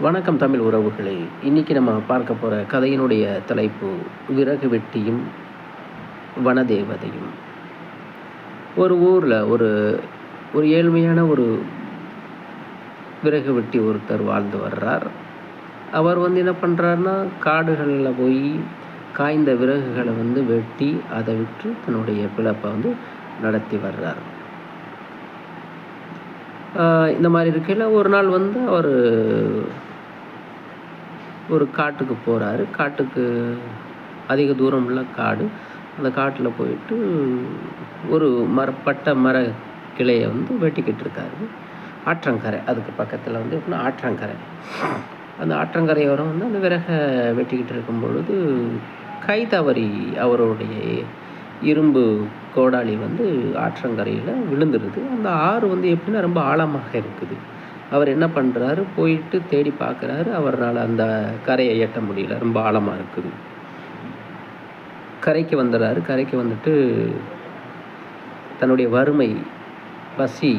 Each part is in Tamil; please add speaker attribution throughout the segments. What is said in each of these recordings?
Speaker 1: வணக்கம் தமிழ் உறவுகளே. இன்றைக்கி நம்ம பார்க்க போகிற கதையினுடைய தலைப்பு விறகு வெட்டியும் வனதேவதையும். ஒரு ஊரில் ஒரு ஒரு ஏழ்மையான ஒரு விறகு வெட்டி ஒருத்தர் வாழ்ந்து வர்றார். அவர் என்ன பண்ணுறாருன்னா, காடுகளில் போய் காய்ந்த விறகுகளை வெட்டி அதை விற்று தன்னுடைய பிழைப்பை நடத்தி வர்றார். இந்த மாதிரி இருக்கையில் ஒரு நாள் அவர் ஒரு காட்டுக்கு போகிறாரு. காட்டுக்கு அதிக தூரம் உள்ள காடு. அந்த காட்டில் போயிட்டு ஒரு மர கிளையை வெட்டிக்கிட்டு இருக்காரு. ஆற்றங்கரை அதுக்கு பக்கத்தில் எப்படின்னா ஆற்றங்கரை. அந்த ஆற்றங்கரையோரம் அந்த விறகை வெட்டிக்கிட்டு இருக்கும் பொழுது கை தவறி அவருடைய இரும்பு கோடாலி ஆற்றங்கரையில் விழுந்துருது. அந்த ஆறு எப்படின்னா ரொம்ப ஆழமாக இருக்குது. அவர் என்ன பண்ணுறாரு, போயிட்டு தேடி பார்க்குறாரு. அவரால் அந்த கரையை எட்ட முடியல, ரொம்ப ஆழமாக இருக்குது. கரைக்கு வந்துடுறாரு. கரைக்கு வந்துட்டு தன்னுடைய வறுமை, பசி,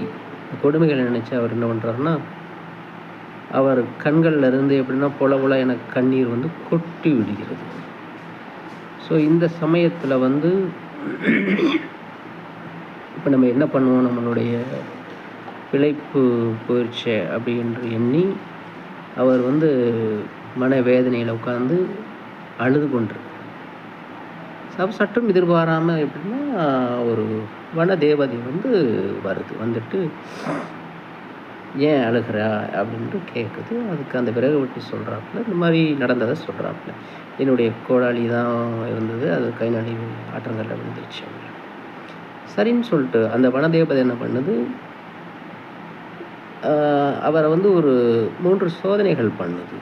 Speaker 1: கொடுமைகளை நினச்சி அவர் என்ன பண்ணுறாருன்னா, அவர் கண்களில் இருந்து எப்படின்னா பொல என கண்ணீர் கொட்டி விடுகிறது. ஸோ இந்த சமயத்தில் இப்போ நம்ம என்ன பண்ணுவோம், நம்மளுடைய பிழைப்பு போயிடுச்சு அப்படின்னு எண்ணி அவர் மனவேதனையில் உட்காந்து அழுது கொண்டிருக்கார். சற்றும் எதிர்பாராமல் எப்படின்னா ஒரு வன தேவதை வருது. வந்துட்டு ஏன் அழுகிறா அப்படின்ட்டு கேட்குது. அதுக்கு அந்த விறகு வெட்டி சொல்கிறாப்புல, இந்த மாதிரி நடந்ததை சொல்கிறாப்புல. என்னுடைய கோடாலி தான் இருந்தது, அது கை நழுவி ஆற்றங்கரில் விழுந்துருச்சு. சரின்னு சொல்லிட்டு அந்த வனதேவதை என்ன பண்ணுது, அவரை ஒரு 3 சோதனைகள் பண்ணுது.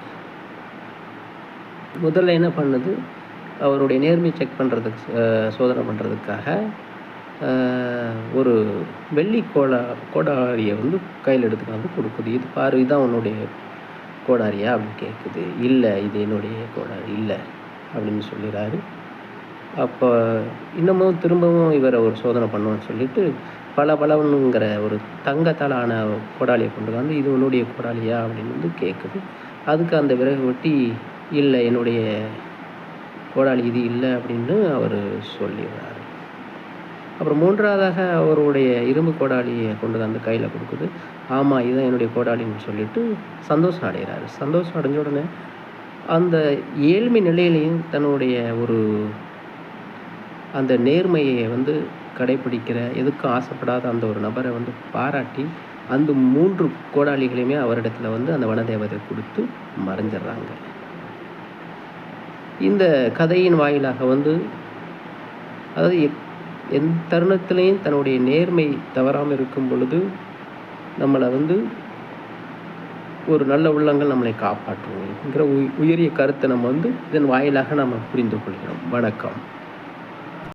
Speaker 1: முதல்ல என்ன பண்ணுது, அவருடைய நேர்மையை செக் பண்ணுறதுக்கு சோதனை பண்ணுறதுக்காக ஒரு வெள்ளி கோடாரியை கையில் எடுத்துட்டு கொடுக்குது. இது பாரு, இதுதான் உன்னுடைய கோடாரியா அப்படின்னு கேட்குது. இல்லை, இது என்னுடைய கோடாரி இல்லை அப்படின்னு சொல்லிடுறாரு. அப்போ இன்னமும் திரும்பவும் இவரை ஒரு சோதனை பண்ணுவோன்னு சொல்லிட்டு பலவனுங்கிற ஒரு தங்கத்தால் ஆன கோடாலியை கொண்டு இது உன்னுடைய கோடாலியா அப்படின்னு கேட்குது. அதுக்கு அந்த விறகு வெட்டி இல்லை, என்னுடைய கோடாலி இது இல்லை அப்படின்னு அவர் சொல்லிடுறாரு. அப்புறம் 3வதாக அவருடைய இரும்பு கோடாலியை கொண்டு கையில் கொடுக்குது. ஆமாம், இதுதான் என்னுடைய கோடாலின்னு சொல்லிட்டு சந்தோஷம் அடைகிறாரு. சந்தோஷம் அடைஞ்ச உடனே அந்த ஏழ்மை நிலையிலையும் தன்னுடைய அந்த நேர்மையை கடைப்பிடிக்கிற, எதுக்கும் ஆசைப்படாத அந்த ஒரு நபரை பாராட்டி அந்த 3 கோடாலிகளையுமே அவரிடத்துல அந்த வனதேவதை கொடுத்து மறைஞ்சிட்றாங்க. இந்த கதையின் வாயிலாக அதாவது எந்த தருணத்திலையும் தன்னுடைய நேர்மை தவறாமல் இருக்கும் பொழுது நம்மளை ஒரு நல்ல உள்ளங்கள் நம்மளை காப்பாற்றுவோங்கிற உயரிய கருத்தை நம்ம இதன் வாயிலாக நம்ம புரிந்து கொள்கிறோம். வணக்கம்.